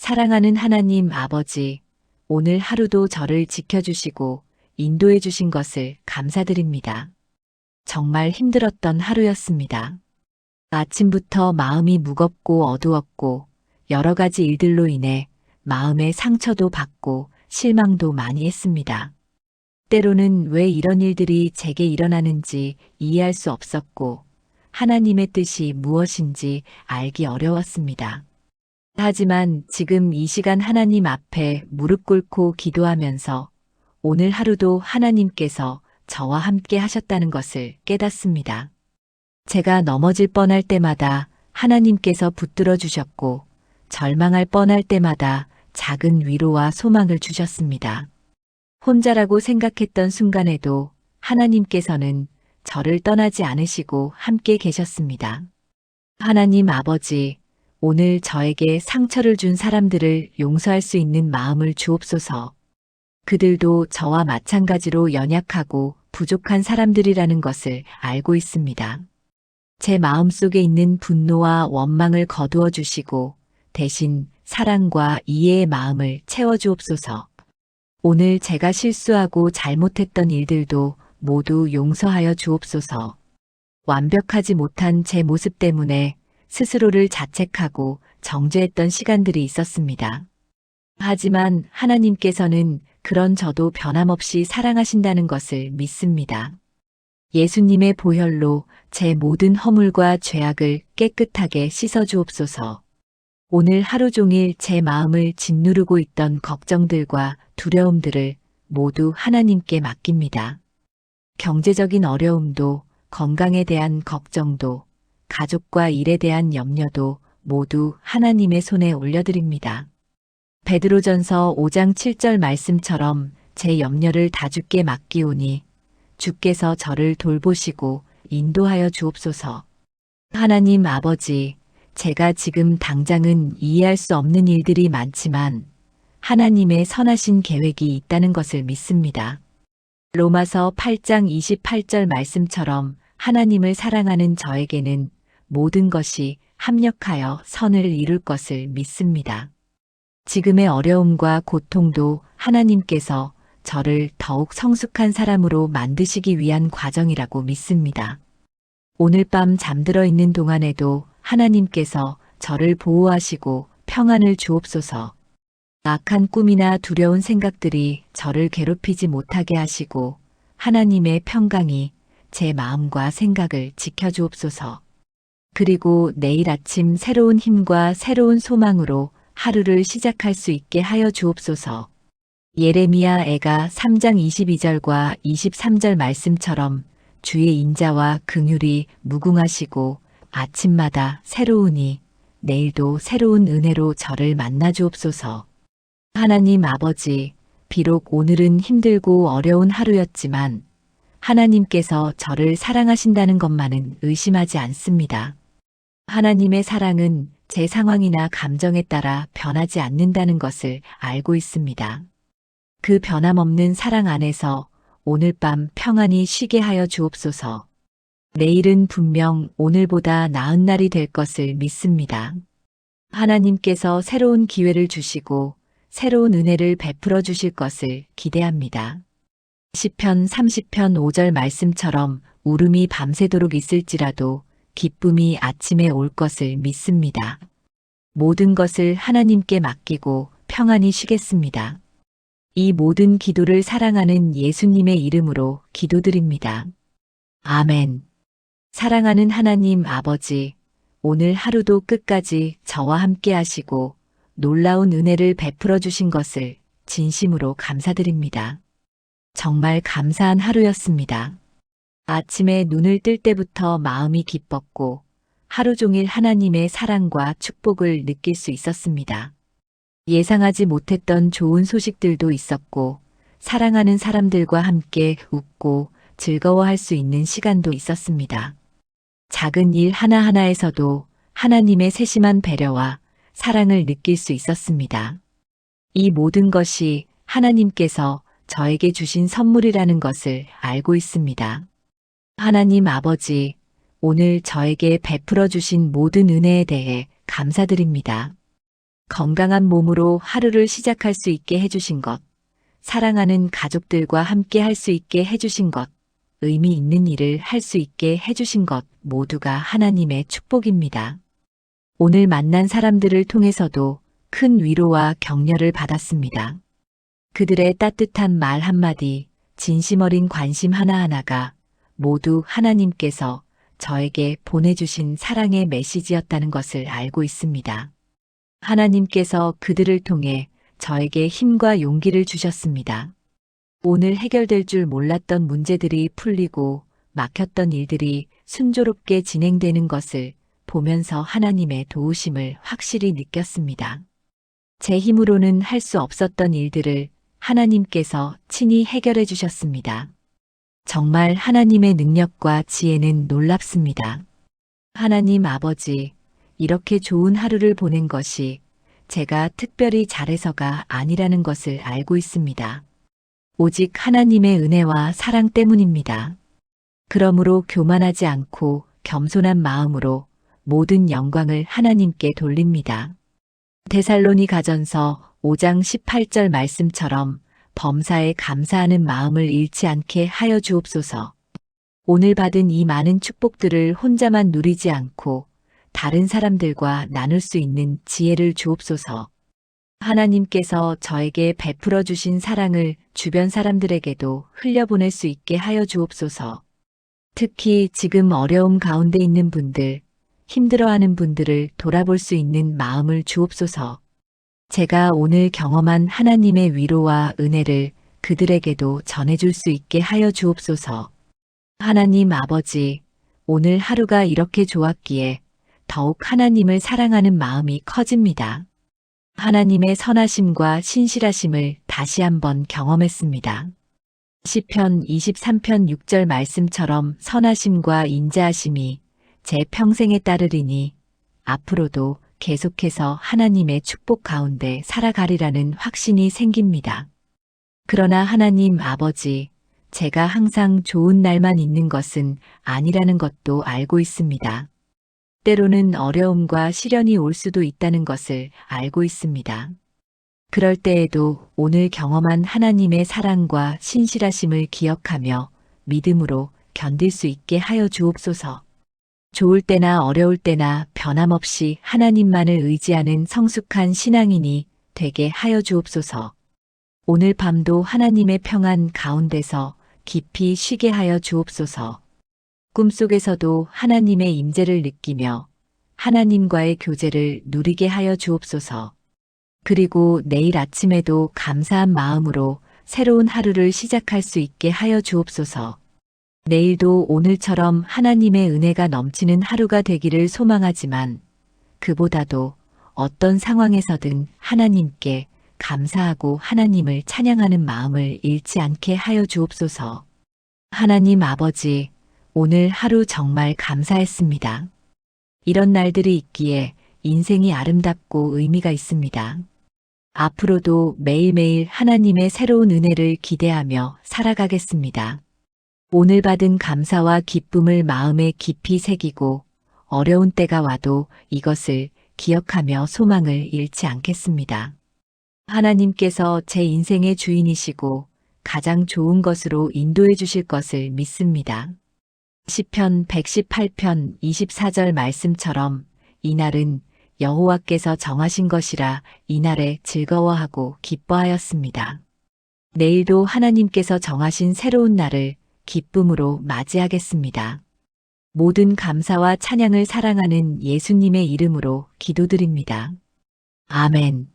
사랑하는 하나님 아버지, 오늘 하루도 저를 지켜주시고 인도해 주신 것을 감사드립니다. 정말 힘들었던 하루였습니다. 아침부터 마음이 무겁고 어두웠고 여러 가지 일들로 인해 마음의 상처도 받고 실망도 많이 했습니다. 때로는 왜 이런 일들이 제게 일어나는지 이해할 수 없었고 하나님의 뜻이 무엇인지 알기 어려웠습니다. 하지만 지금 이 시간 하나님 앞에 무릎 꿇고 기도하면서 오늘 하루도 하나님께서 저와 함께 하셨다는 것을 깨닫습니다. 제가 넘어질 뻔할 때마다 하나님께서 붙들어 주셨고 절망할 뻔할 때마다 작은 위로와 소망을 주셨습니다. 혼자라고 생각했던 순간에도 하나님께서는 저를 떠나지 않으시고 함께 계셨습니다. 하나님 아버지, 오늘 저에게 상처를 준 사람들을 용서할 수 있는 마음을 주옵소서. 그들도 저와 마찬가지로 연약하고 부족한 사람들이라는 것을 알고 있습니다. 제 마음속에 있는 분노와 원망을 거두어 주시고 대신 사랑과 이해의 마음을 채워 주옵소서. 오늘 제가 실수하고 잘못했던 일들도 모두 용서하여 주옵소서. 완벽하지 못한 제 모습 때문에 스스로를 자책하고 정죄했던 시간들이 있었습니다. 하지만 하나님께서는 그런 저도 변함없이 사랑하신다는 것을 믿습니다. 예수님의 보혈로 제 모든 허물과 죄악을 깨끗하게 씻어 주옵소서. 오늘 하루 종일 제 마음을 짓누르고 있던 걱정들과 두려움들을 모두 하나님께 맡깁니다. 경제적인 어려움도, 건강에 대한 걱정도, 가족과 일에 대한 염려도 모두 하나님의 손에 올려드립니다. 베드로전서 5장 7절 말씀처럼 제 염려를 다 주께 맡기오니 주께서 저를 돌보시고 인도하여 주옵소서. 하나님 아버지, 제가 지금 당장은 이해할 수 없는 일들이 많지만 하나님의 선하신 계획이 있다는 것을 믿습니다. 로마서 8장 28절 말씀처럼 하나님을 사랑하는 저에게는 모든 것이 합력하여 선을 이룰 것을 믿습니다. 지금의 어려움과 고통도 하나님께서 저를 더욱 성숙한 사람으로 만드시기 위한 과정이라고 믿습니다. 오늘 밤 잠들어 있는 동안에도 하나님께서 저를 보호하시고 평안을 주옵소서. 악한 꿈이나 두려운 생각들이 저를 괴롭히지 못하게 하시고 하나님의 평강이 제 마음과 생각을 지켜주옵소서. 그리고 내일 아침 새로운 힘과 새로운 소망으로 하루를 시작할 수 있게 하여 주옵소서. 예레미야 애가 3장 22절과 23절 말씀처럼 주의 인자와 긍휼이 무궁하시고 아침마다 새로우니 내일도 새로운 은혜로 저를 만나 주옵소서. 하나님 아버지, 비록 오늘은 힘들고 어려운 하루였지만 하나님께서 저를 사랑하신다는 것만은 의심하지 않습니다. 하나님의 사랑은 제 상황이나 감정에 따라 변하지 않는다는 것을 알고 있습니다. 그 변함없는 사랑 안에서 오늘 밤 평안히 쉬게 하여 주옵소서. 내일은 분명 오늘보다 나은 날이 될 것을 믿습니다. 하나님께서 새로운 기회를 주시고 새로운 은혜를 베풀어 주실 것을 기대합니다. 시편 30편 5절 말씀처럼 울음이 밤새도록 있을지라도 기쁨이 아침에 올 것을 믿습니다. 모든 것을 하나님께 맡기고 평안히 쉬겠습니다. 이 모든 기도를 사랑하는 예수님의 이름으로 기도드립니다. 아멘. 사랑하는 하나님 아버지, 오늘 하루도 끝까지 저와 함께 하시고 놀라운 은혜를 베풀어 주신 것을 진심으로 감사드립니다. 정말 감사한 하루였습니다. 아침에 눈을 뜰 때부터 마음이 기뻤고 하루 종일 하나님의 사랑과 축복을 느낄 수 있었습니다. 예상하지 못했던 좋은 소식들도 있었고 사랑하는 사람들과 함께 웃고 즐거워할 수 있는 시간도 있었습니다. 작은 일 하나하나에서도 하나님의 세심한 배려와 사랑을 느낄 수 있었습니다. 이 모든 것이 하나님께서 저에게 주신 선물이라는 것을 알고 있습니다. 하나님 아버지, 오늘 저에게 베풀어 주신 모든 은혜에 대해 감사드립니다. 건강한 몸으로 하루를 시작할 수 있게 해주신 것, 사랑하는 가족들과 함께 할 수 있게 해주신 것, 의미 있는 일을 할 수 있게 해주신 것 모두가 하나님의 축복입니다. 오늘 만난 사람들을 통해서도 큰 위로와 격려를 받았습니다. 그들의 따뜻한 말 한마디, 진심 어린 관심 하나하나가 모두 하나님께서 저에게 보내주신 사랑의 메시지였다는 것을 알고 있습니다. 하나님께서 그들을 통해 저에게 힘과 용기를 주셨습니다. 오늘 해결될 줄 몰랐던 문제들이 풀리고 막혔던 일들이 순조롭게 진행되는 것을 보면서 하나님의 도우심을 확실히 느꼈습니다. 제 힘으로는 할 수 없었던 일들을 하나님께서 친히 해결해 주셨습니다. 정말 하나님의 능력과 지혜는 놀랍습니다. 하나님 아버지, 이렇게 좋은 하루를 보낸 것이 제가 특별히 잘해서가 아니라는 것을 알고 있습니다. 오직 하나님의 은혜와 사랑 때문입니다. 그러므로 교만하지 않고 겸손한 마음으로 모든 영광을 하나님께 돌립니다. 데살로니가전서 5장 18절 말씀처럼 범사에 감사하는 마음을 잃지 않게 하여 주옵소서. 오늘 받은 이 많은 축복들을 혼자만 누리지 않고 다른 사람들과 나눌 수 있는 지혜를 주옵소서. 하나님께서 저에게 베풀어 주신 사랑을 주변 사람들에게도 흘려보낼 수 있게 하여 주옵소서. 특히 지금 어려움 가운데 있는 분들, 힘들어하는 분들을 돌아볼 수 있는 마음을 주옵소서. 제가 오늘 경험한 하나님의 위로와 은혜를 그들에게도 전해줄 수 있게 하여 주옵소서. 하나님 아버지, 오늘 하루가 이렇게 좋았기에 더욱 하나님을 사랑하는 마음이 커집니다. 하나님의 선하심과 신실하심을 다시 한번 경험했습니다. 시편 23편 6절 말씀처럼 선하심과 인자하심이 제 평생에 따르리니 앞으로도 계속해서 하나님의 축복 가운데 살아가리라는 확신이 생깁니다. 그러나 하나님 아버지, 제가 항상 좋은 날만 있는 것은 아니라는 것도 알고 있습니다. 때로는 어려움과 시련이 올 수도 있다는 것을 알고 있습니다. 그럴 때에도 오늘 경험한 하나님의 사랑과 신실하심을 기억하며 믿음으로 견딜 수 있게 하여 주옵소서. 좋을 때나 어려울 때나 변함없이 하나님만을 의지하는 성숙한 신앙인이 되게 하여 주옵소서. 오늘 밤도 하나님의 평안 가운데서 깊이 쉬게 하여 주옵소서. 꿈속에서도 하나님의 임재를 느끼며 하나님과의 교제를 누리게 하여 주옵소서. 그리고 내일 아침에도 감사한 마음으로 새로운 하루를 시작할 수 있게 하여 주옵소서. 내일도 오늘처럼 하나님의 은혜가 넘치는 하루가 되기를 소망하지만 그보다도 어떤 상황에서든 하나님께 감사하고 하나님을 찬양하는 마음을 잃지 않게 하여 주옵소서. 하나님 아버지, 오늘 하루 정말 감사했습니다. 이런 날들이 있기에 인생이 아름답고 의미가 있습니다. 앞으로도 매일매일 하나님의 새로운 은혜를 기대하며 살아가겠습니다. 오늘 받은 감사와 기쁨을 마음에 깊이 새기고 어려운 때가 와도 이것을 기억하며 소망을 잃지 않겠습니다. 하나님께서 제 인생의 주인이시고 가장 좋은 것으로 인도해 주실 것을 믿습니다. 시편 118편 24절 말씀처럼 이날은 여호와께서 정하신 것이라 이날에 즐거워하고 기뻐하였습니다. 내일도 하나님께서 정하신 새로운 날을 기쁨으로 맞이하겠습니다. 모든 감사와 찬양을 사랑하는 예수님의 이름으로 기도드립니다. 아멘.